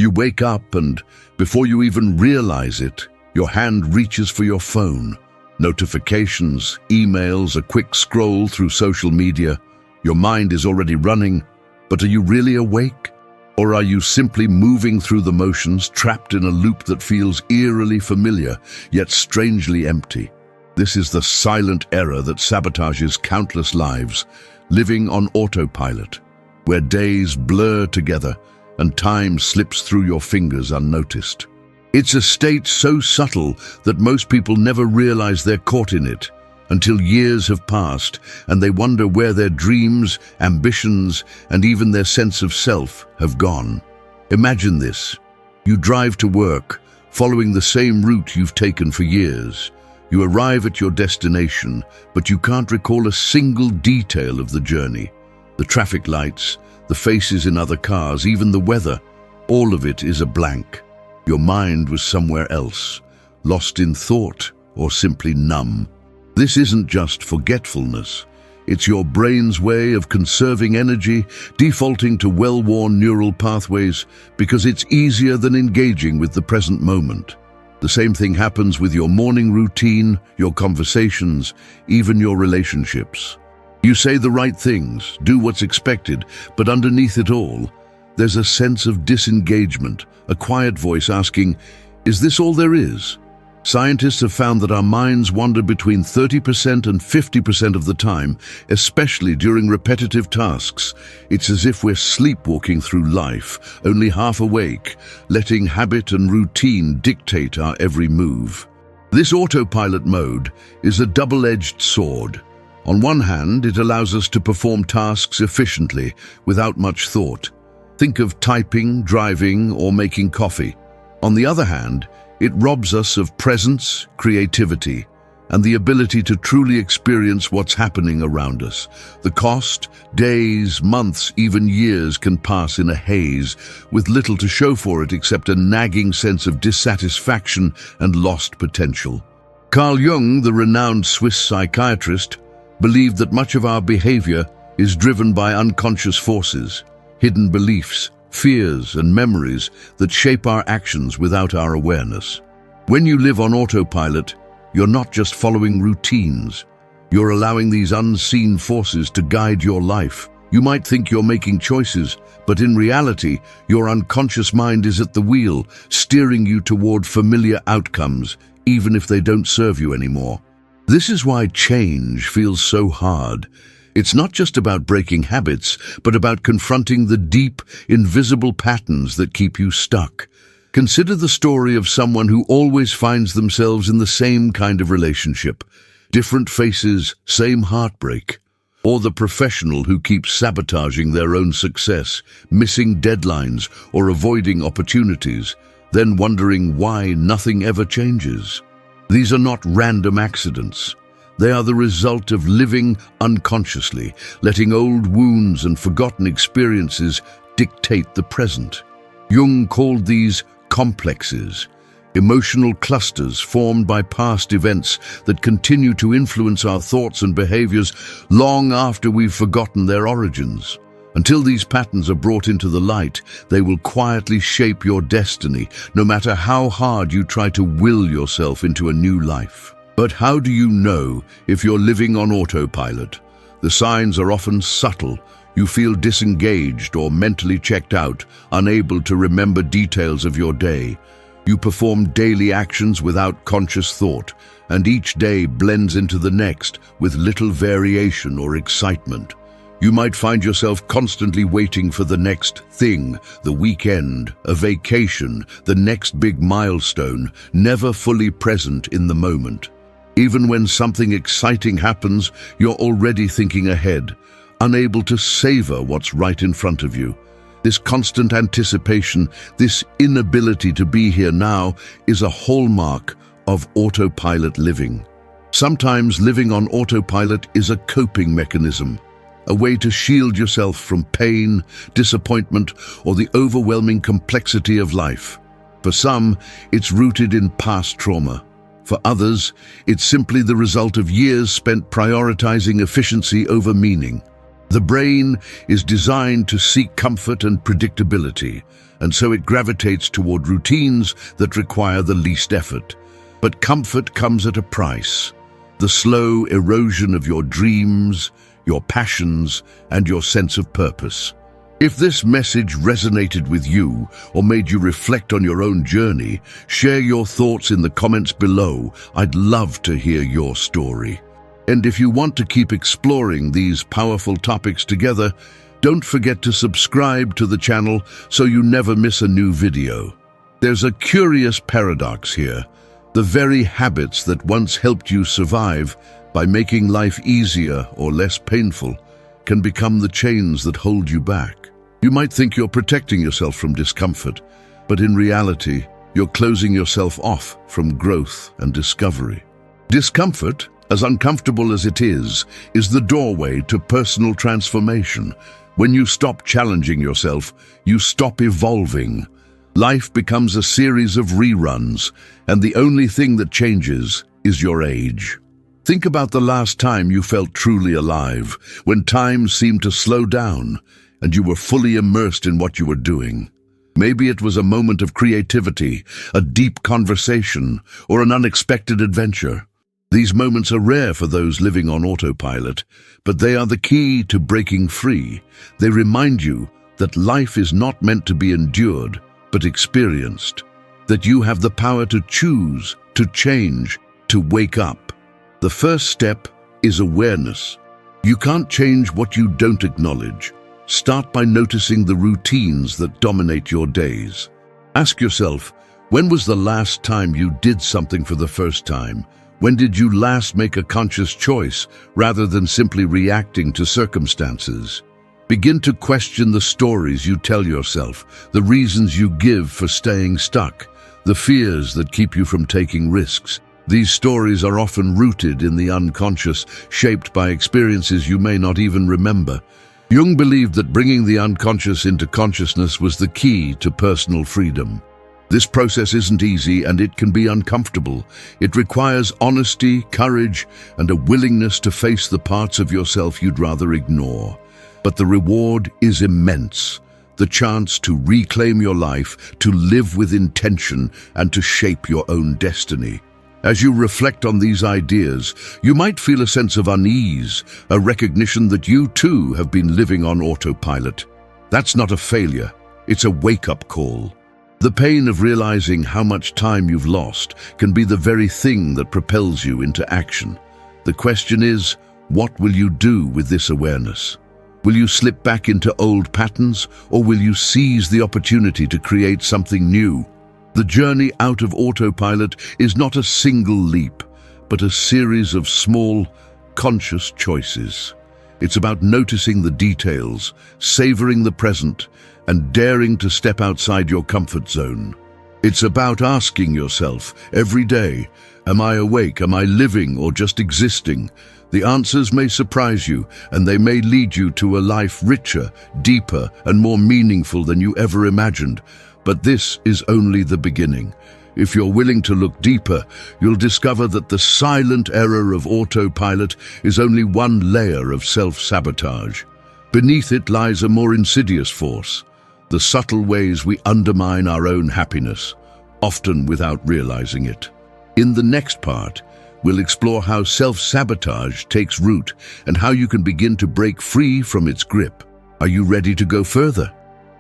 You wake up and, before you even realize it, your hand reaches for your phone. Notifications, emails, a quick scroll through social media. Your mind is already running, but are you really awake? Or are you simply moving through the motions, trapped in a loop that feels eerily familiar, yet strangely empty? This is the silent error that sabotages countless lives, living on autopilot, where days blur together and time slips through your fingers unnoticed. It's a state so subtle that most people never realize they're caught in it, until years have passed and they wonder where their dreams, ambitions, and even their sense of self have gone. Imagine this. You drive to work, following the same route you've taken for years. You arrive at your destination, but you can't recall a single detail of the journey. The traffic lights, the faces in other cars, even the weather, all of it is a blank. Your mind was somewhere else, lost in thought or simply numb. This isn't just forgetfulness. It's your brain's way of conserving energy, defaulting to well-worn neural pathways because it's easier than engaging with the present moment. The same thing happens with your morning routine, your conversations, even your relationships. You say the right things, do what's expected, but underneath it all, there's a sense of disengagement, a quiet voice asking, "Is this all there is?" Scientists have found that our minds wander between 30% and 50% of the time, especially during repetitive tasks. It's as if we're sleepwalking through life, only half awake, letting habit and routine dictate our every move. This autopilot mode is a double-edged sword. On one hand, it allows us to perform tasks efficiently, without much thought. Think of typing, driving, or making coffee. On the other hand, it robs us of presence, creativity, and the ability to truly experience what's happening around us. The cost, days, months, even years can pass in a haze, with little to show for it except a nagging sense of dissatisfaction and lost potential. Carl Jung, the renowned Swiss psychiatrist, believed that much of our behavior is driven by unconscious forces, hidden beliefs, fears, and memories that shape our actions without our awareness. When you live on autopilot, you're not just following routines. You're allowing these unseen forces to guide your life. You might think you're making choices, but in reality, your unconscious mind is at the wheel, steering you toward familiar outcomes, even if they don't serve you anymore. This is why change feels so hard. It's not just about breaking habits, but about confronting the deep, invisible patterns that keep you stuck. Consider the story of someone who always finds themselves in the same kind of relationship. Different faces, same heartbreak. Or the professional who keeps sabotaging their own success, missing deadlines or avoiding opportunities, then wondering why nothing ever changes. These are not random accidents. They are the result of living unconsciously, letting old wounds and forgotten experiences dictate the present. Jung called these complexes, emotional clusters formed by past events that continue to influence our thoughts and behaviors long after we've forgotten their origins. Until these patterns are brought into the light, they will quietly shape your destiny, no matter how hard you try to will yourself into a new life. But how do you know if you're living on autopilot? The signs are often subtle. You feel disengaged or mentally checked out, unable to remember details of your day. You perform daily actions without conscious thought, and each day blends into the next with little variation or excitement. You might find yourself constantly waiting for the next thing, the weekend, a vacation, the next big milestone, never fully present in the moment. Even when something exciting happens, you're already thinking ahead, unable to savor what's right in front of you. This constant anticipation, this inability to be here now, is a hallmark of autopilot living. Sometimes living on autopilot is a coping mechanism, a way to shield yourself from pain, disappointment, or the overwhelming complexity of life. For some, it's rooted in past trauma. For others, it's simply the result of years spent prioritizing efficiency over meaning. The brain is designed to seek comfort and predictability, and so it gravitates toward routines that require the least effort. But comfort comes at a price: the slow erosion of your dreams, your passions, and your sense of purpose. If this message resonated with you or made you reflect on your own journey, share your thoughts in the comments below. I'd love to hear your story. And if you want to keep exploring these powerful topics together, don't forget to subscribe to the channel so you never miss a new video. There's a curious paradox here. The very habits that once helped you survive by making life easier or less painful can become the chains that hold you back. You might think you're protecting yourself from discomfort, but in reality, you're closing yourself off from growth and discovery. Discomfort, as uncomfortable as it is the doorway to personal transformation. When you stop challenging yourself, you stop evolving. Life becomes a series of reruns, and the only thing that changes is your age. Think about the last time you felt truly alive, when time seemed to slow down and you were fully immersed in what you were doing. Maybe it was a moment of creativity, a deep conversation, or an unexpected adventure. These moments are rare for those living on autopilot, but they are the key to breaking free. They remind you that life is not meant to be endured, but experienced. That you have the power to choose, to change, to wake up. The first step is awareness. You can't change what you don't acknowledge. Start by noticing the routines that dominate your days. Ask yourself, when was the last time you did something for the first time? When did you last make a conscious choice rather than simply reacting to circumstances? Begin to question the stories you tell yourself, the reasons you give for staying stuck, the fears that keep you from taking risks. These stories are often rooted in the unconscious, shaped by experiences you may not even remember. Jung believed that bringing the unconscious into consciousness was the key to personal freedom. This process isn't easy, and it can be uncomfortable. It requires honesty, courage, and a willingness to face the parts of yourself you'd rather ignore. But the reward is immense. The chance to reclaim your life, to live with intention, and to shape your own destiny. As you reflect on these ideas, you might feel a sense of unease, a recognition that you too have been living on autopilot. That's not a failure, it's a wake-up call. The pain of realizing how much time you've lost can be the very thing that propels you into action. The question is, what will you do with this awareness? Will you slip back into old patterns, or will you seize the opportunity to create something new? The journey out of autopilot is not a single leap, but a series of small, conscious choices. It's about noticing the details, savoring the present, and daring to step outside your comfort zone. It's about asking yourself every day, am I awake, am I living, or just existing? The answers may surprise you, and they may lead you to a life richer, deeper, and more meaningful than you ever imagined. But this is only the beginning. If you're willing to look deeper, you'll discover that the silent error of autopilot is only one layer of self-sabotage. Beneath it lies a more insidious force, the subtle ways we undermine our own happiness, often without realizing it. In the next part, we'll explore how self-sabotage takes root and how you can begin to break free from its grip. Are you ready to go further?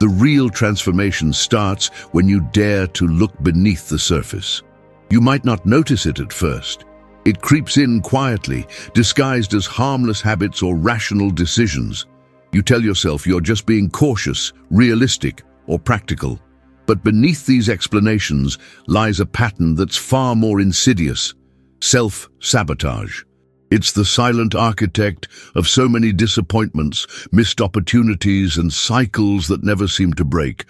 The real transformation starts when you dare to look beneath the surface. You might not notice it at first. It creeps in quietly, disguised as harmless habits or rational decisions. You tell yourself you're just being cautious, realistic, or practical. But beneath these explanations lies a pattern that's far more insidious: self-sabotage. It's the silent architect of so many disappointments, missed opportunities, and cycles that never seem to break.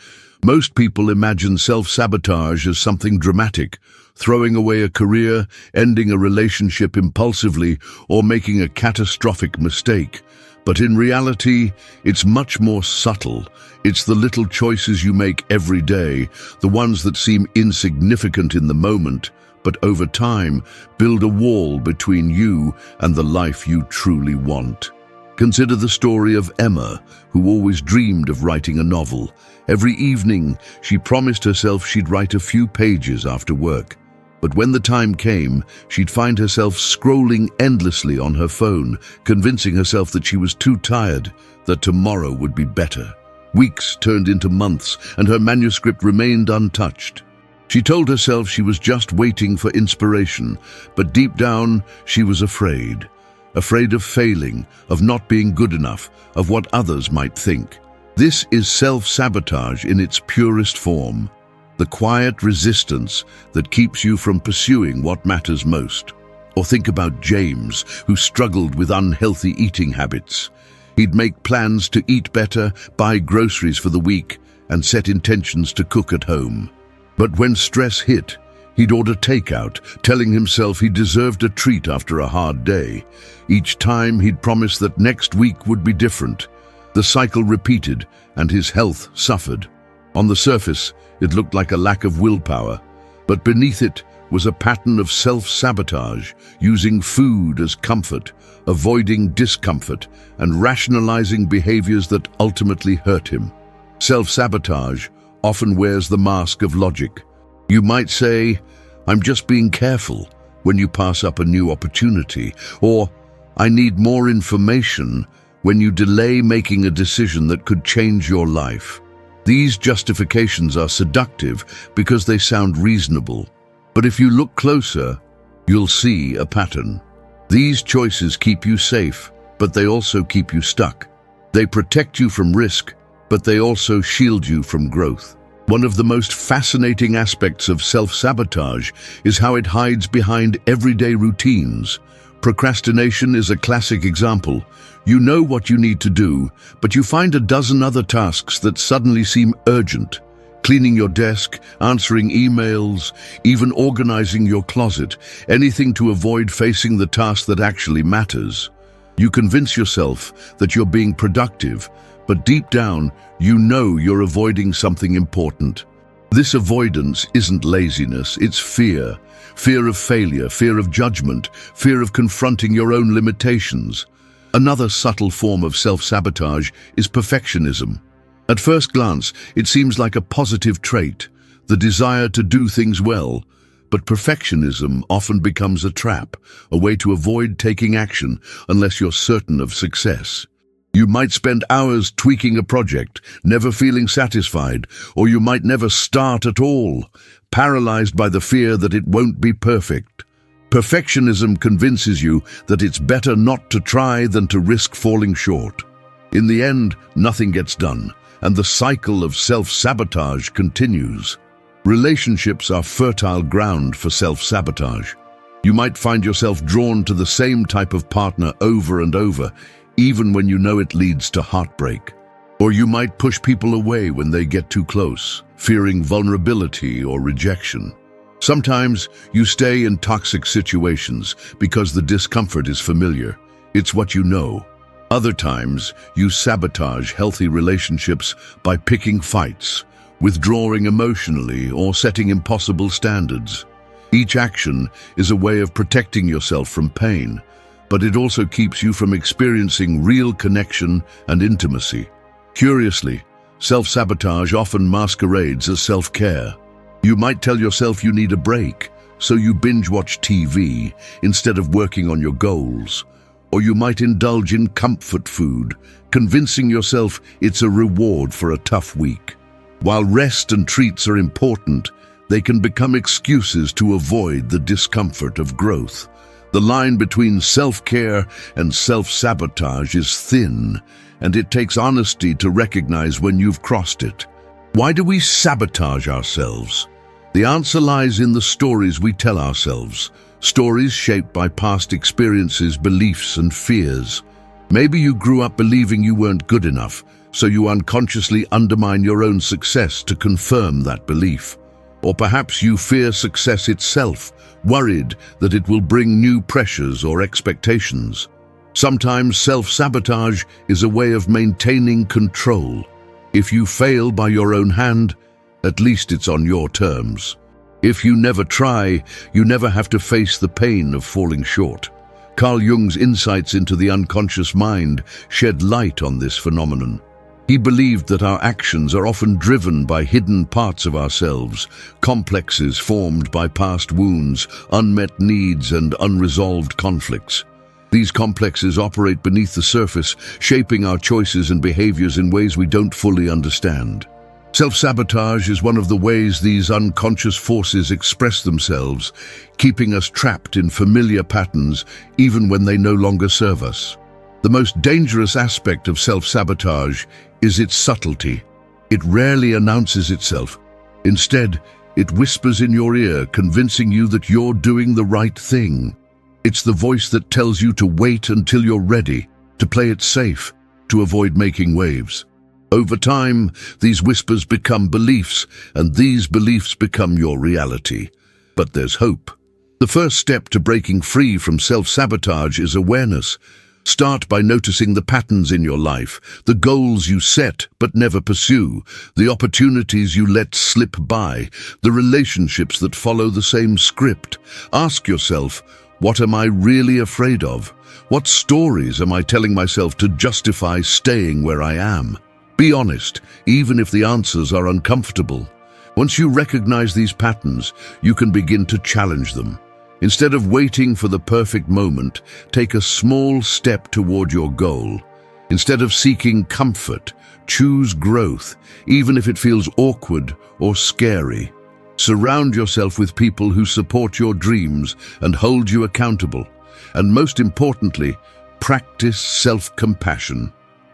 Most people imagine self-sabotage as something dramatic, throwing away a career, ending a relationship impulsively, or making a catastrophic mistake. But in reality, it's much more subtle. It's the little choices you make every day, the ones that seem insignificant in the moment, but over time build a wall between you and the life you truly want. Consider the story of Emma, who always dreamed of writing a novel. Every evening, she promised herself she'd write a few pages after work. But when the time came, she'd find herself scrolling endlessly on her phone, convincing herself that she was too tired, that tomorrow would be better. Weeks turned into months, and her manuscript remained untouched. She told herself she was just waiting for inspiration, but deep down, she was afraid. Afraid of failing, of not being good enough, of what others might think. This is self-sabotage in its purest form, the quiet resistance that keeps you from pursuing what matters most. Or think about James, who struggled with unhealthy eating habits. He'd make plans to eat better, buy groceries for the week, and set intentions to cook at home. But when stress hit, he'd order takeout, telling himself he deserved a treat after a hard day. Each time he'd promise that next week would be different. The cycle repeated, and his health suffered. On the surface, it looked like a lack of willpower, but beneath it was a pattern of self-sabotage, using food as comfort, avoiding discomfort, and rationalizing behaviors that ultimately hurt him. Self-sabotage often wears the mask of logic. You might say, "I'm just being careful," when you pass up a new opportunity, or "I need more information," when you delay making a decision that could change your life. These justifications are seductive because they sound reasonable. But if you look closer, you'll see a pattern. These choices keep you safe, but they also keep you stuck. They protect you from risk, but they also shield you from growth. One of the most fascinating aspects of self-sabotage is how it hides behind everyday routines. Procrastination is a classic example. You know what you need to do, but you find a dozen other tasks that suddenly seem urgent. Cleaning your desk, answering emails, even organizing your closet, anything to avoid facing the task that actually matters. You convince yourself that you're being productive, but deep down, you know you're avoiding something important. This avoidance isn't laziness, it's fear. Fear of failure, fear of judgment, fear of confronting your own limitations. Another subtle form of self-sabotage is perfectionism. At first glance, it seems like a positive trait, the desire to do things well, but perfectionism often becomes a trap, a way to avoid taking action unless you're certain of success. You might spend hours tweaking a project, never feeling satisfied, or you might never start at all, paralyzed by the fear that it won't be perfect. Perfectionism convinces you that it's better not to try than to risk falling short. In the end, nothing gets done, and the cycle of self-sabotage continues. Relationships are fertile ground for self-sabotage. You might find yourself drawn to the same type of partner over and over, even when you know it leads to heartbreak. Or you might push people away when they get too close, fearing vulnerability or rejection. Sometimes you stay in toxic situations because the discomfort is familiar. It's what you know. Other times, you sabotage healthy relationships by picking fights, withdrawing emotionally, or setting impossible standards. Each action is a way of protecting yourself from pain, but it also keeps you from experiencing real connection and intimacy. Curiously, self-sabotage often masquerades as self-care. You might tell yourself you need a break, so you binge-watch TV instead of working on your goals. Or you might indulge in comfort food, convincing yourself it's a reward for a tough week. While rest and treats are important, they can become excuses to avoid the discomfort of growth. The line between self-care and self-sabotage is thin, and it takes honesty to recognize when you've crossed it. Why do we sabotage ourselves? The answer lies in the stories we tell ourselves, stories shaped by past experiences, beliefs, and fears. Maybe you grew up believing you weren't good enough, so you unconsciously undermine your own success to confirm that belief. Or perhaps you fear success itself, worried that it will bring new pressures or expectations. Sometimes self-sabotage is a way of maintaining control. If you fail by your own hand, at least it's on your terms. If you never try, you never have to face the pain of falling short. Carl Jung's insights into the unconscious mind shed light on this phenomenon. He believed that our actions are often driven by hidden parts of ourselves, complexes formed by past wounds, unmet needs, and unresolved conflicts. These complexes operate beneath the surface, shaping our choices and behaviors in ways we don't fully understand. Self-sabotage is one of the ways these unconscious forces express themselves, keeping us trapped in familiar patterns even when they no longer serve us. The most dangerous aspect of self-sabotage is its subtlety. It rarely announces itself. Instead, it whispers in your ear, convincing you that you're doing the right thing. It's the voice that tells you to wait until you're ready, to play it safe, to avoid making waves. Over time, these whispers become beliefs, and these beliefs become your reality. But there's hope. The first step to breaking free from self-sabotage is awareness. Start by noticing the patterns in your life, the goals you set but never pursue, the opportunities you let slip by, the relationships that follow the same script. Ask yourself, what am I really afraid of? What stories am I telling myself to justify staying where I am? Be honest, even if the answers are uncomfortable. Once you recognize these patterns, you can begin to challenge them. Instead of waiting for the perfect moment, take a small step toward your goal. Instead of seeking comfort, choose growth, even if it feels awkward or scary. Surround yourself with people who support your dreams and hold you accountable. And most importantly, practice self-compassion.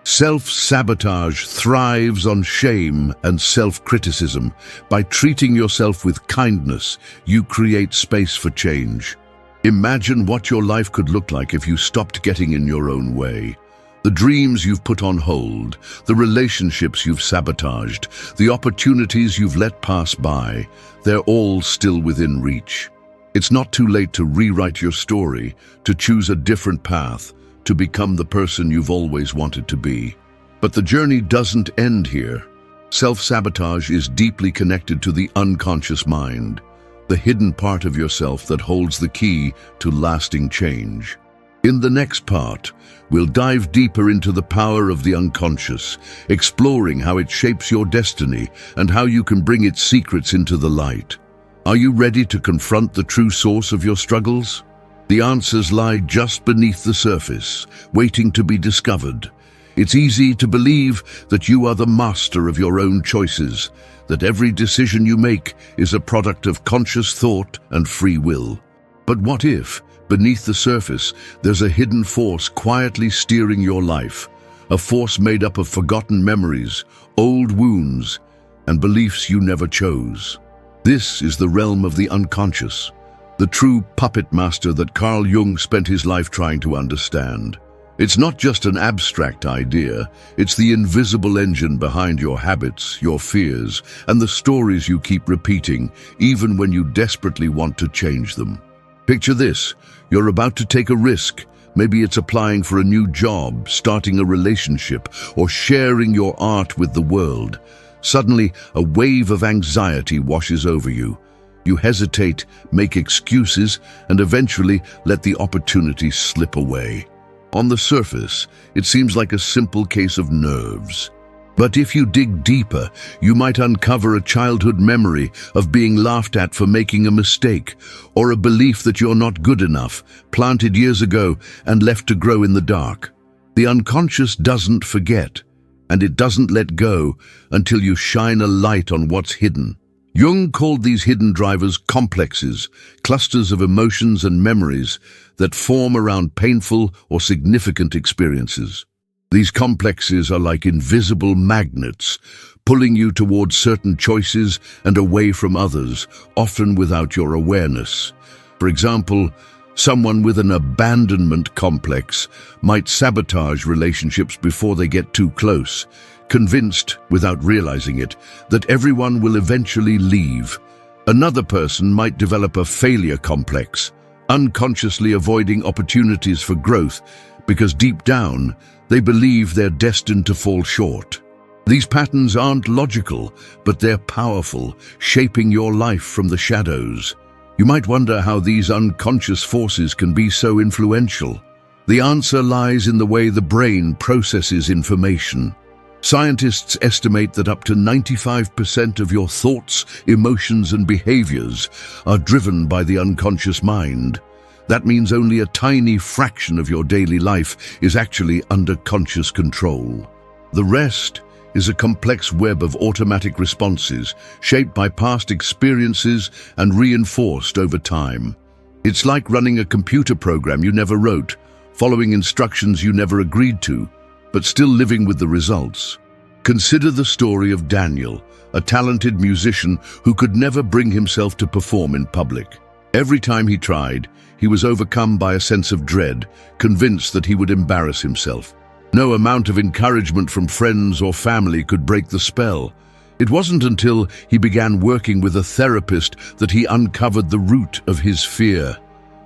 Self-sabotage thrives on shame and self-criticism. By treating yourself with kindness, you create space for change. Imagine what your life could look like if you stopped getting in your own way. The dreams you've put on hold, the relationships you've sabotaged, the opportunities you've let pass by, they're all still within reach. It's not too late to rewrite your story, to choose a different path, to become the person you've always wanted to be. But the journey doesn't end here. Self-sabotage is deeply connected to the unconscious mind, the hidden part of yourself that holds the key to lasting change. In the next part, we'll dive deeper into the power of the unconscious, exploring how it shapes your destiny and how you can bring its secrets into the light. Are you ready to confront the true source of your struggles? The answers lie just beneath the surface, waiting to be discovered. It's easy to believe that you are the master of your own choices, that every decision you make is a product of conscious thought and free will. But what if, beneath the surface, there's a hidden force quietly steering your life, a force made up of forgotten memories, old wounds, and beliefs you never chose? This is the realm of the unconscious, the true puppet master that Carl Jung spent his life trying to understand. It's not just an abstract idea, it's the invisible engine behind your habits, your fears, and the stories you keep repeating, even when you desperately want to change them. Picture this, you're about to take a risk. Maybe it's applying for a new job, starting a relationship, or sharing your art with the world. Suddenly, a wave of anxiety washes over you. You hesitate, make excuses, and eventually let the opportunity slip away. On the surface, it seems like a simple case of nerves. But if you dig deeper, you might uncover a childhood memory of being laughed at for making a mistake, or a belief that you're not good enough, planted years ago and left to grow in the dark. The unconscious doesn't forget, and it doesn't let go until you shine a light on what's hidden. Jung called these hidden drivers complexes, clusters of emotions and memories that form around painful or significant experiences. These complexes are like invisible magnets, pulling you towards certain choices and away from others, often without your awareness. For example, someone with an abandonment complex might sabotage relationships before they get too close, convinced, without realizing it, that everyone will eventually leave. Another person might develop a failure complex, unconsciously avoiding opportunities for growth because deep down, they believe they're destined to fall short. These patterns aren't logical, but they're powerful, shaping your life from the shadows. You might wonder how these unconscious forces can be so influential. The answer lies in the way the brain processes information. Scientists estimate that up to 95% of your thoughts, emotions, and behaviors are driven by the unconscious mind. That means only a tiny fraction of your daily life is actually under conscious control. The rest is a complex web of automatic responses shaped by past experiences and reinforced over time. It's like running a computer program you never wrote, following instructions you never agreed to, but still living with the results. Consider the story of Daniel, a talented musician who could never bring himself to perform in public. Every time he tried, he was overcome by a sense of dread, convinced that he would embarrass himself. No amount of encouragement from friends or family could break the spell. It wasn't until he began working with a therapist that he uncovered the root of his fear,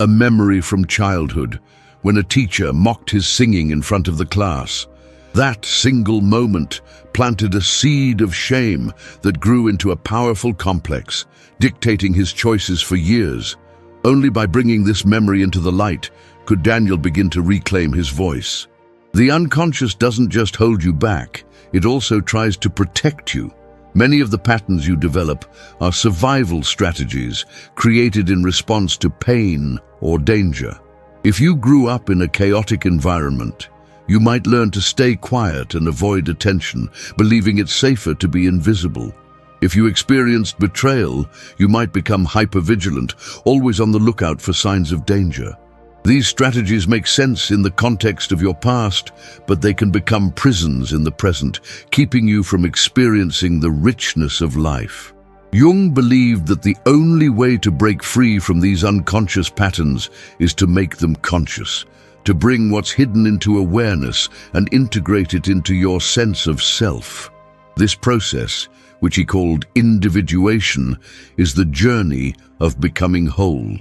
a memory from childhood, when a teacher mocked his singing in front of the class. That single moment planted a seed of shame that grew into a powerful complex, dictating his choices for years. Only by bringing this memory into the light could Daniel begin to reclaim his voice. The unconscious doesn't just hold you back, it also tries to protect you. Many of the patterns you develop are survival strategies created in response to pain or danger. If you grew up in a chaotic environment, you might learn to stay quiet and avoid attention, believing it's safer to be invisible. If you experienced betrayal, you might become hypervigilant, always on the lookout for signs of danger. These strategies make sense in the context of your past, but they can become prisons in the present, keeping you from experiencing the richness of life. Jung believed that the only way to break free from these unconscious patterns is to make them conscious, to bring what's hidden into awareness and integrate it into your sense of self. This process, which he called individuation, is the journey of becoming whole.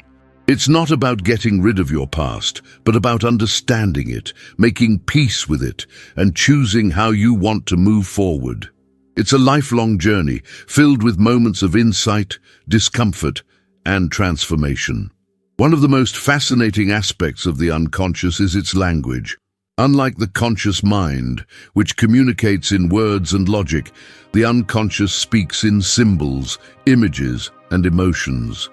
It's not about getting rid of your past, but about understanding it, making peace with it, and choosing how you want to move forward. It's a lifelong journey, filled with moments of insight, discomfort, and transformation. One of the most fascinating aspects of the unconscious is its language. Unlike the conscious mind, which communicates in words and logic, the unconscious speaks in symbols, images, and emotions.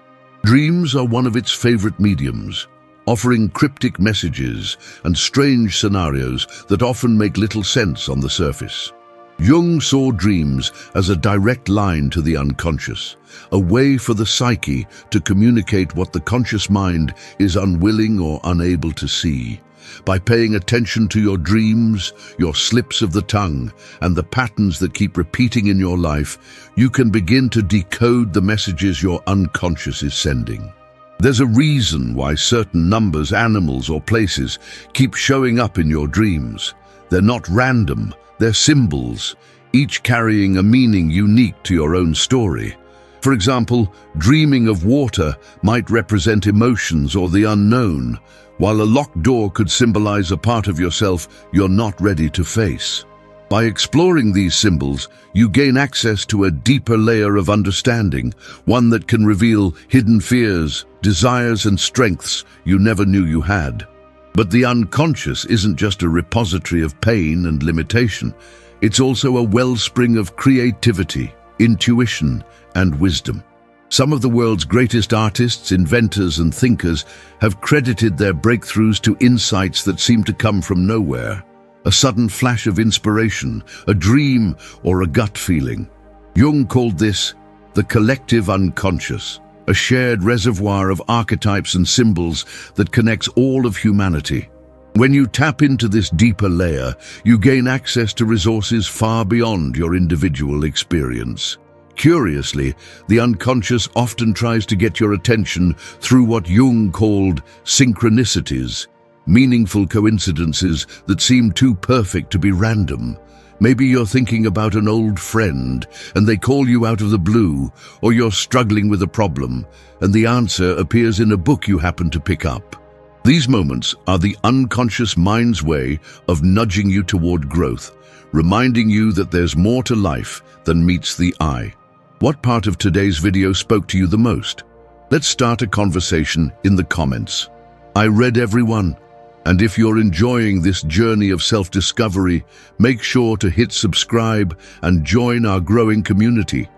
Dreams are one of its favorite mediums, offering cryptic messages and strange scenarios that often make little sense on the surface. Jung saw dreams as a direct line to the unconscious, a way for the psyche to communicate what the conscious mind is unwilling or unable to see. By paying attention to your dreams, your slips of the tongue, and the patterns that keep repeating in your life, you can begin to decode the messages your unconscious is sending. There's a reason why certain numbers, animals, or places keep showing up in your dreams. They're not random, they're symbols, each carrying a meaning unique to your own story. For example, dreaming of water might represent emotions or the unknown, while a locked door could symbolize a part of yourself you're not ready to face. By exploring these symbols, you gain access to a deeper layer of understanding, one that can reveal hidden fears, desires, and strengths you never knew you had. But the unconscious isn't just a repository of pain and limitation. It's also a wellspring of creativity, intuition, and wisdom. Some of the world's greatest artists, inventors, and thinkers have credited their breakthroughs to insights that seem to come from nowhere. A sudden flash of inspiration, a dream, or a gut feeling. Jung called this the collective unconscious, a shared reservoir of archetypes and symbols that connects all of humanity. When you tap into this deeper layer, you gain access to resources far beyond your individual experience. Curiously, the unconscious often tries to get your attention through what Jung called synchronicities, meaningful coincidences that seem too perfect to be random. Maybe you're thinking about an old friend and they call you out of the blue, or you're struggling with a problem and the answer appears in a book you happen to pick up. These moments are the unconscious mind's way of nudging you toward growth, reminding you that there's more to life than meets the eye. What part of today's video spoke to you the most? Let's start a conversation in the comments. I read everyone, and if you're enjoying this journey of self-discovery, make sure to hit subscribe and join our growing community.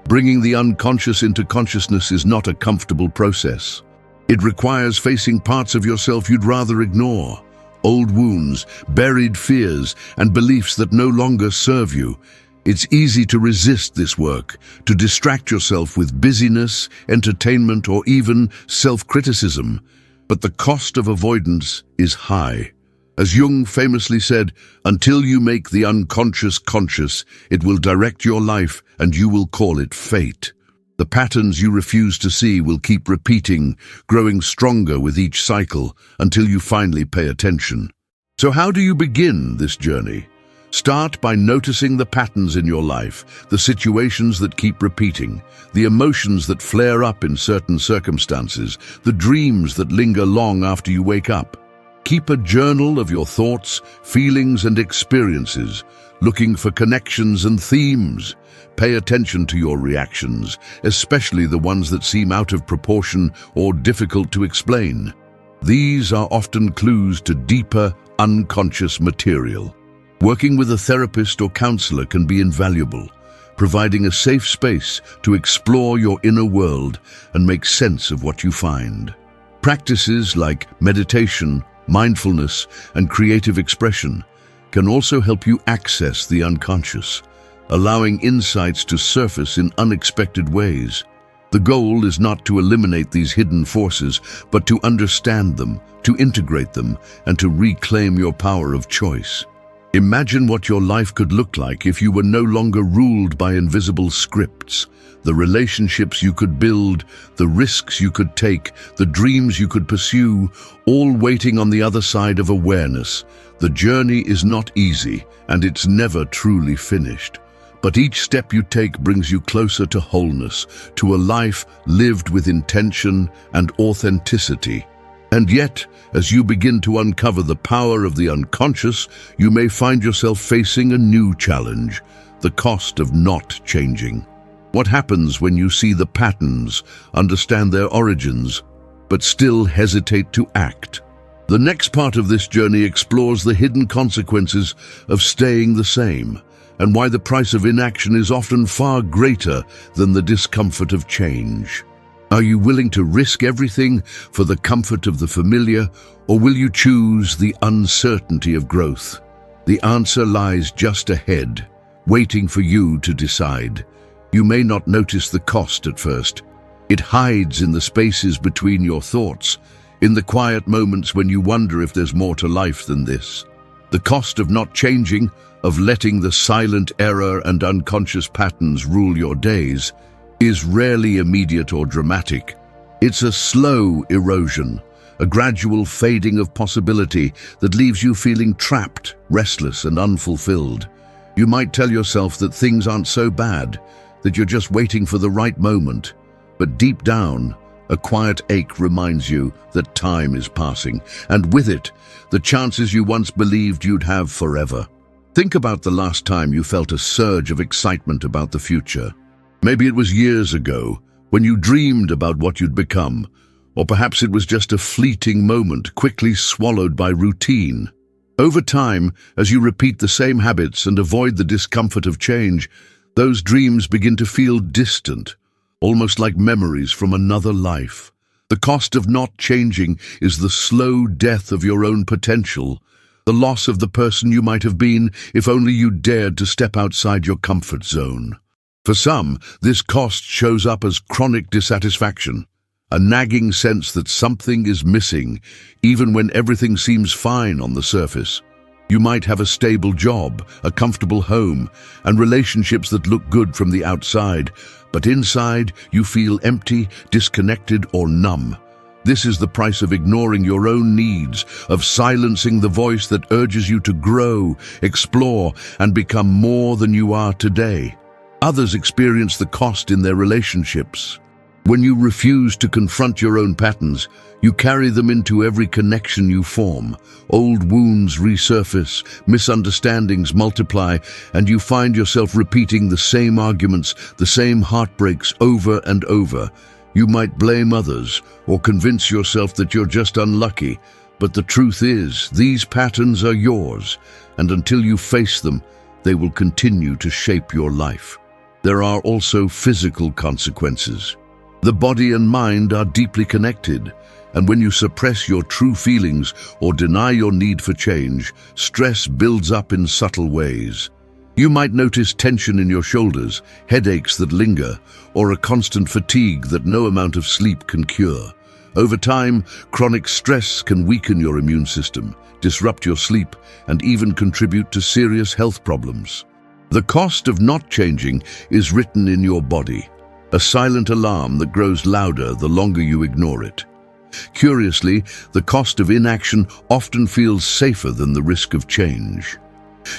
Bringing the unconscious into consciousness is not a comfortable process. It requires facing parts of yourself you'd rather ignore, old wounds, buried fears, and beliefs that no longer serve you. It's easy to resist this work, to distract yourself with busyness, entertainment, or even self-criticism. But the cost of avoidance is high. As Jung famously said, until you make the unconscious conscious, it will direct your life and you will call it fate. The patterns you refuse to see will keep repeating, growing stronger with each cycle until you finally pay attention. So how do you begin this journey? Start by noticing the patterns in your life, the situations that keep repeating, the emotions that flare up in certain circumstances, the dreams that linger long after you wake up. Keep a journal of your thoughts, feelings, and experiences, looking for connections and themes. Pay attention to your reactions, especially the ones that seem out of proportion or difficult to explain. These are often clues to deeper, unconscious material. Working with a therapist or counselor can be invaluable, providing a safe space to explore your inner world and make sense of what you find. Practices like meditation, mindfulness, and creative expression can also help you access the unconscious, allowing insights to surface in unexpected ways. The goal is not to eliminate these hidden forces, but to understand them, to integrate them, and to reclaim your power of choice. Imagine what your life could look like if you were no longer ruled by invisible scripts. The relationships you could build, the risks you could take, the dreams you could pursue, all waiting on the other side of awareness. The journey is not easy, and it's never truly finished. But each step you take brings you closer to wholeness, to a life lived with intention and authenticity. And yet, as you begin to uncover the power of the unconscious, you may find yourself facing a new challenge, the cost of not changing. What happens when you see the patterns, understand their origins, but still hesitate to act? The next part of this journey explores the hidden consequences of staying the same, and why the price of inaction is often far greater than the discomfort of change. Are you willing to risk everything for the comfort of the familiar, or will you choose the uncertainty of growth? The answer lies just ahead, waiting for you to decide. You may not notice the cost at first. It hides in the spaces between your thoughts, in the quiet moments when you wonder if there's more to life than this. The cost of not changing, of letting the silent error and unconscious patterns rule your days, is rarely immediate or dramatic. It's a slow erosion, a gradual fading of possibility that leaves you feeling trapped, restless, and unfulfilled. You might tell yourself that things aren't so bad, that you're just waiting for the right moment. But deep down, a quiet ache reminds you that time is passing, and with it, the chances you once believed you'd have forever. Think about the last time you felt a surge of excitement about the future. Maybe it was years ago, when you dreamed about what you'd become, or perhaps it was just a fleeting moment quickly swallowed by routine. Over time, as you repeat the same habits and avoid the discomfort of change, those dreams begin to feel distant, almost like memories from another life. The cost of not changing is the slow death of your own potential, the loss of the person you might have been if only you dared to step outside your comfort zone. For some, this cost shows up as chronic dissatisfaction, a nagging sense that something is missing, even when everything seems fine on the surface. You might have a stable job, a comfortable home, and relationships that look good from the outside, but inside you feel empty, disconnected, or numb. This is the price of ignoring your own needs, of silencing the voice that urges you to grow, explore, and become more than you are today. Others experience the cost in their relationships. When you refuse to confront your own patterns, you carry them into every connection you form. Old wounds resurface, misunderstandings multiply, and you find yourself repeating the same arguments, the same heartbreaks over and over. You might blame others or convince yourself that you're just unlucky, but the truth is, these patterns are yours, and until you face them, they will continue to shape your life. There are also physical consequences. The body and mind are deeply connected, and when you suppress your true feelings or deny your need for change, stress builds up in subtle ways. You might notice tension in your shoulders, headaches that linger, or a constant fatigue that no amount of sleep can cure. Over time, chronic stress can weaken your immune system, disrupt your sleep, and even contribute to serious health problems. The cost of not changing is written in your body, a silent alarm that grows louder the longer you ignore it. Curiously, the cost of inaction often feels safer than the risk of change.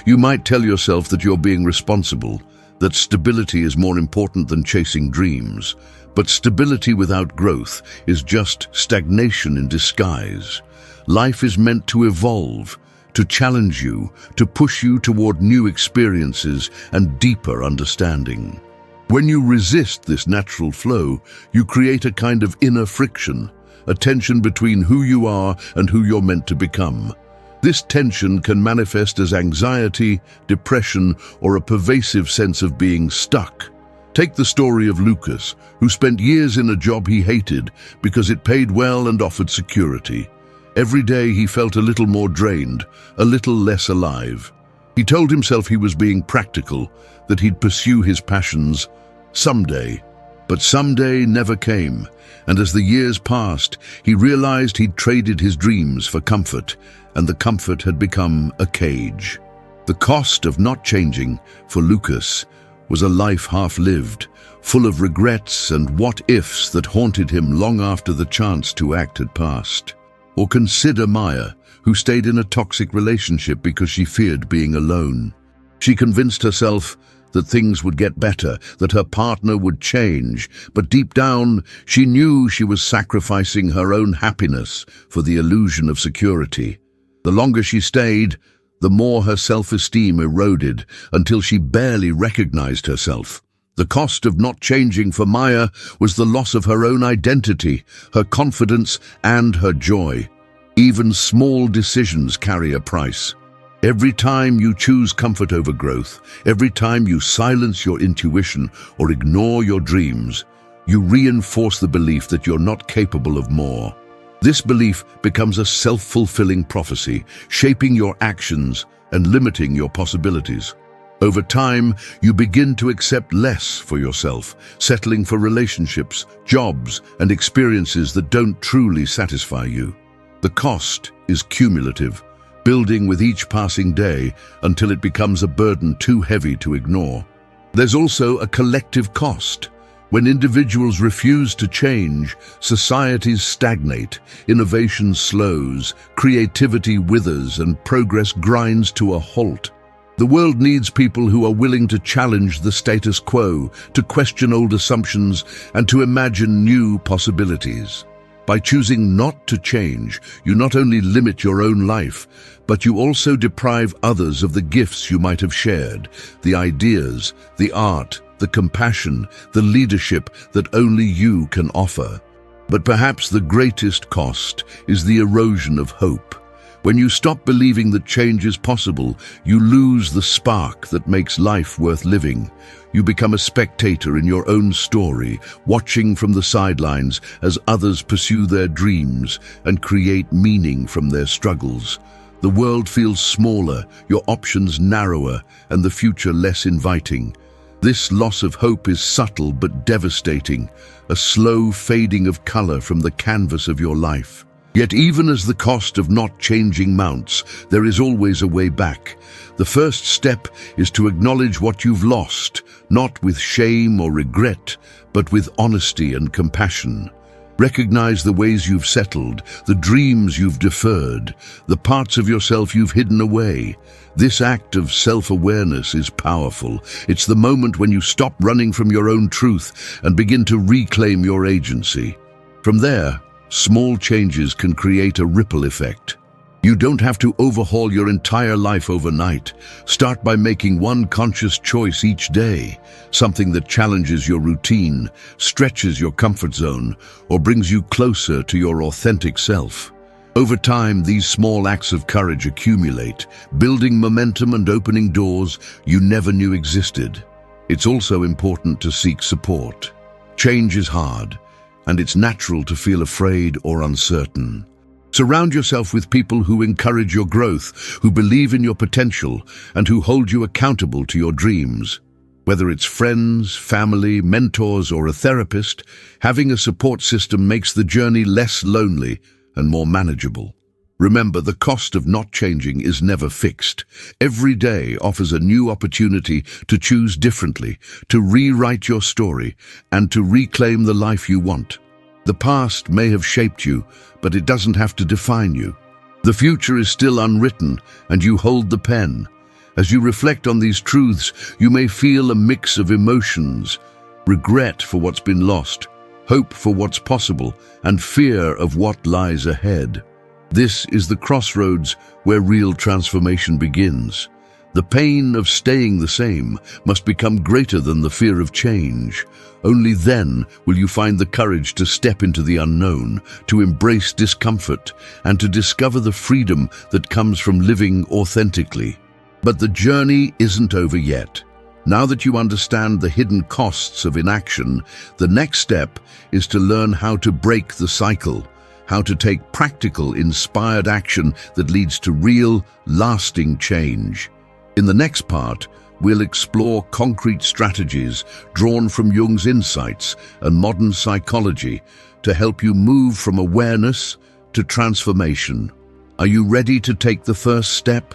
You might tell yourself that you're being responsible, that stability is more important than chasing dreams, but stability without growth is just stagnation in disguise. Life is meant to evolve, to challenge you, to push you toward new experiences and deeper understanding. When you resist this natural flow, you create a kind of inner friction, a tension between who you are and who you're meant to become. This tension can manifest as anxiety, depression, or a pervasive sense of being stuck. Take the story of Lucas, who spent years in a job he hated because it paid well and offered security. Every day he felt a little more drained, a little less alive. He told himself he was being practical, that he'd pursue his passions someday. But someday never came, and as the years passed, he realized he'd traded his dreams for comfort, and the comfort had become a cage. The cost of not changing, for Lucas, was a life half-lived, full of regrets and what-ifs that haunted him long after the chance to act had passed. Or consider Maya, who stayed in a toxic relationship because she feared being alone. She convinced herself that things would get better, that her partner would change, but deep down, she knew she was sacrificing her own happiness for the illusion of security. The longer she stayed, the more her self-esteem eroded until she barely recognized herself. The cost of not changing for Maya was the loss of her own identity, her confidence, and her joy. Even small decisions carry a price. Every time you choose comfort over growth, every time you silence your intuition or ignore your dreams, you reinforce the belief that you're not capable of more. This belief becomes a self-fulfilling prophecy, shaping your actions and limiting your possibilities. Over time, you begin to accept less for yourself, settling for relationships, jobs, and experiences that don't truly satisfy you. The cost is cumulative, building with each passing day until it becomes a burden too heavy to ignore. There's also a collective cost. When individuals refuse to change, societies stagnate, innovation slows, creativity withers, and progress grinds to a halt. The world needs people who are willing to challenge the status quo, to question old assumptions, and to imagine new possibilities. By choosing not to change, you not only limit your own life, but you also deprive others of the gifts you might have shared, the ideas, the art, the compassion, the leadership that only you can offer. But perhaps the greatest cost is the erosion of hope. When you stop believing that change is possible, you lose the spark that makes life worth living. You become a spectator in your own story, watching from the sidelines as others pursue their dreams and create meaning from their struggles. The world feels smaller, your options narrower, and the future less inviting. This loss of hope is subtle but devastating, a slow fading of color from the canvas of your life. Yet even as the cost of not changing mounts, there is always a way back. The first step is to acknowledge what you've lost, not with shame or regret, but with honesty and compassion. Recognize the ways you've settled, the dreams you've deferred, the parts of yourself you've hidden away. This act of self-awareness is powerful. It's the moment when you stop running from your own truth and begin to reclaim your agency. From there, small changes can create a ripple effect. You don't have to overhaul your entire life overnight. Start by making one conscious choice each day, something that challenges your routine, stretches your comfort zone, or brings you closer to your authentic self. Over time, these small acts of courage accumulate, building momentum and opening doors you never knew existed. It's also important to seek support. Change is hard, and it's natural to feel afraid or uncertain. Surround yourself with people who encourage your growth, who believe in your potential, and who hold you accountable to your dreams. Whether it's friends, family, mentors, or a therapist, having a support system makes the journey less lonely and more manageable. Remember, the cost of not changing is never fixed. Every day offers a new opportunity to choose differently, to rewrite your story, and to reclaim the life you want. The past may have shaped you, but it doesn't have to define you. The future is still unwritten, and you hold the pen. As you reflect on these truths, you may feel a mix of emotions: regret for what's been lost, hope for what's possible, and fear of what lies ahead. This is the crossroads where real transformation begins. The pain of staying the same must become greater than the fear of change. Only then will you find the courage to step into the unknown, to embrace discomfort, and to discover the freedom that comes from living authentically. But the journey isn't over yet. Now that you understand the hidden costs of inaction, the next step is to learn how to break the cycle, how to take practical, inspired action that leads to real, lasting change. In the next part, we'll explore concrete strategies drawn from Jung's insights and modern psychology to help you move from awareness to transformation. Are you ready to take the first step?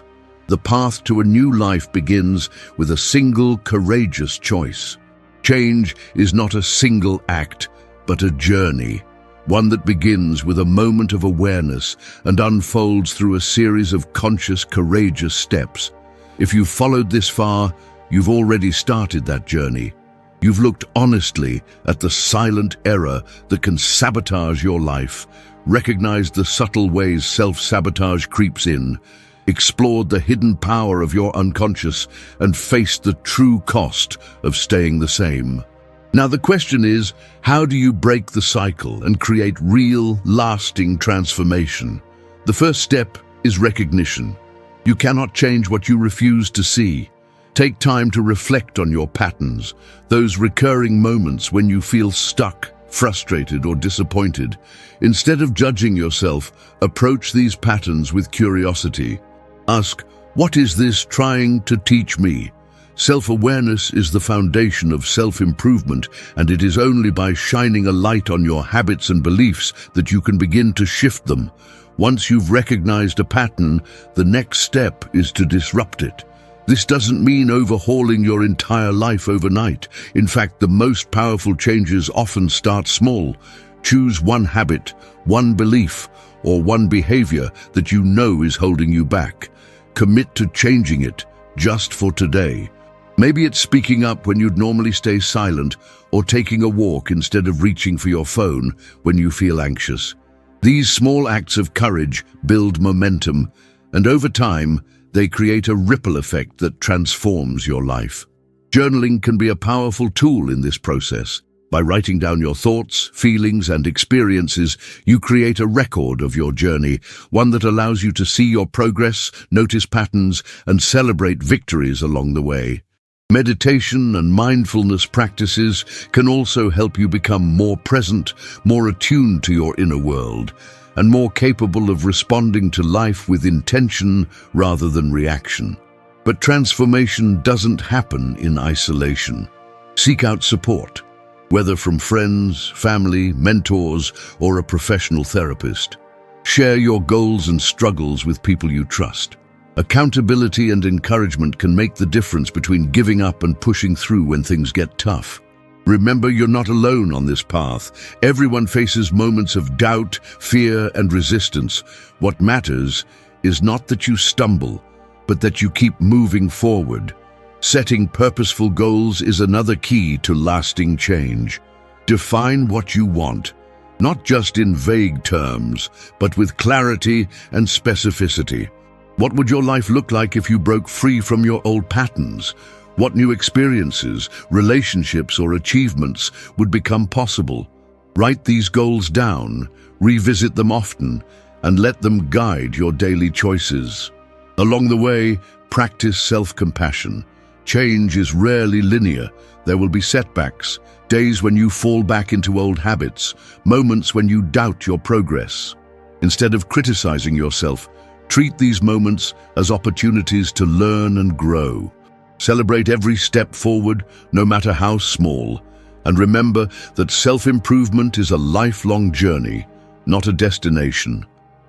The path to a new life begins with a single courageous choice. Change is not a single act, but a journey, one that begins with a moment of awareness and unfolds through a series of conscious, courageous steps. If you've followed this far, you've already started that journey. You've looked honestly at the silent error that can sabotage your life, recognized the subtle ways self-sabotage creeps in, explored the hidden power of your unconscious, and faced the true cost of staying the same. Now the question is, how do you break the cycle and create real, lasting transformation? The first step is recognition. You cannot change what you refuse to see. Take time to reflect on your patterns, those recurring moments when you feel stuck, frustrated, or disappointed. Instead of judging yourself, approach these patterns with curiosity. Ask, what is this trying to teach me? Self-awareness is the foundation of self-improvement, and it is only by shining a light on your habits and beliefs that you can begin to shift them. Once you've recognized a pattern, the next step is to disrupt it. This doesn't mean overhauling your entire life overnight. In fact, the most powerful changes often start small. Choose one habit, one belief, or one behavior that you know is holding you back. Commit to changing it, just for today. Maybe it's speaking up when you'd normally stay silent, or taking a walk instead of reaching for your phone when you feel anxious. These small acts of courage build momentum, and over time, they create a ripple effect that transforms your life. Journaling can be a powerful tool in this process. By writing down your thoughts, feelings, and experiences, you create a record of your journey, one that allows you to see your progress, notice patterns, and celebrate victories along the way. Meditation and mindfulness practices can also help you become more present, more attuned to your inner world, and more capable of responding to life with intention rather than reaction. But transformation doesn't happen in isolation. Seek out support, whether from friends, family, mentors, or a professional therapist. Share your goals and struggles with people you trust. Accountability and encouragement can make the difference between giving up and pushing through when things get tough. Remember, you're not alone on this path. Everyone faces moments of doubt, fear, and resistance. What matters is not that you stumble, but that you keep moving forward. Setting purposeful goals is another key to lasting change. Define what you want. not just in vague terms, but with clarity and specificity. What would your life look like if you broke free from your old patterns? What new experiences, relationships, or achievements would become possible? Write these goals down, revisit them often, and let them guide your daily choices. Along the way, practice self-compassion. Change is rarely linear. There will be setbacks, days when you fall back into old habits, moments when you doubt your progress. Instead of criticizing yourself, treat these moments as opportunities to learn and grow. Celebrate every step forward, no matter how small, and remember that self-improvement is a lifelong journey, not a destination.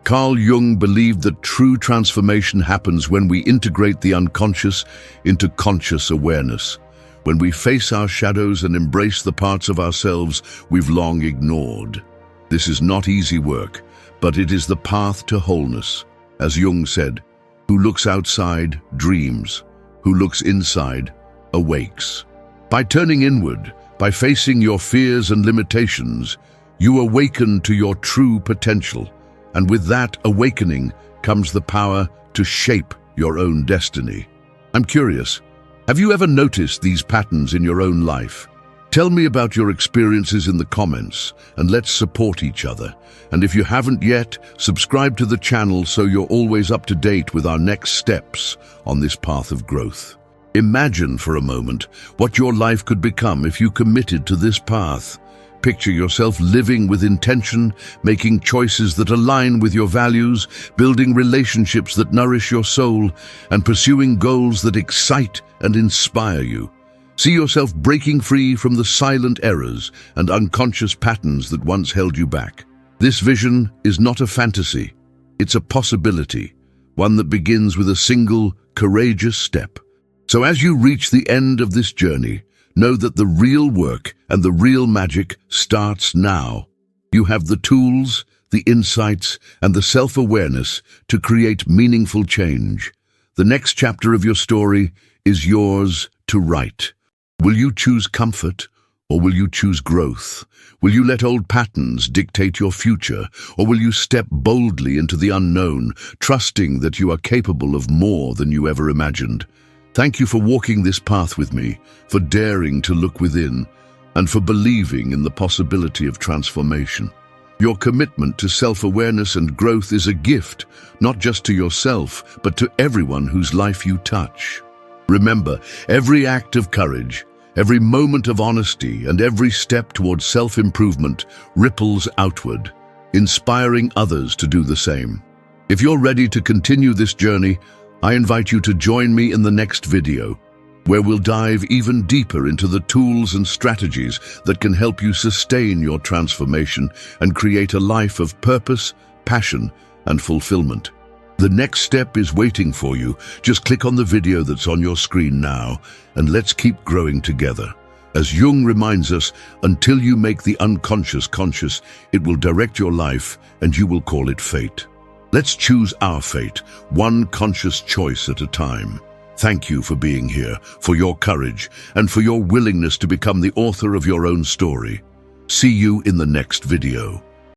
Carl Jung believed that true transformation happens when we integrate the unconscious into conscious awareness, when we face our shadows and embrace the parts of ourselves we've long ignored. This is not easy work, but it is the path to wholeness. As Jung said, "Who looks outside dreams, who looks inside awakes." By turning inward, by facing your fears and limitations, you awaken to your true potential. And with that awakening comes the power to shape your own destiny. I'm curious, have you ever noticed these patterns in your own life? Tell me about your experiences in the comments, and let's support each other. And if you haven't yet, subscribe to the channel so you're always up to date with our next steps on this path of growth. Imagine for a moment what your life could become if you committed to this path. Picture yourself living with intention, making choices that align with your values, building relationships that nourish your soul, and pursuing goals that excite and inspire you. See yourself breaking free from the silent errors and unconscious patterns that once held you back. This vision is not a fantasy, it's a possibility, one that begins with a single, courageous step. So as you reach the end of this journey, know that the real work and the real magic starts now. You have the tools, the insights, and the self-awareness to create meaningful change. The next chapter of your story is yours to write. Will you choose comfort, or will you choose growth? Will you let old patterns dictate your future, or will you step boldly into the unknown, trusting that you are capable of more than you ever imagined? Thank you for walking this path with me, for daring to look within, and for believing in the possibility of transformation. Your commitment to self-awareness and growth is a gift, not just to yourself, but to everyone whose life you touch. Remember, every act of courage, every moment of honesty, and every step towards self-improvement ripples outward, inspiring others to do the same. If you're ready to continue this journey, I invite you to join me in the next video, where we'll dive even deeper into the tools and strategies that can help you sustain your transformation and create a life of purpose, passion, and fulfillment. The next step is waiting for you. Just click on the video that's on your screen now, and let's keep growing together. As Jung reminds us, until you make the unconscious conscious, it will direct your life, and you will call it fate. Let's choose our fate, one conscious choice at a time. Thank you for being here, for your courage, and for your willingness to become the author of your own story. See you in the next video.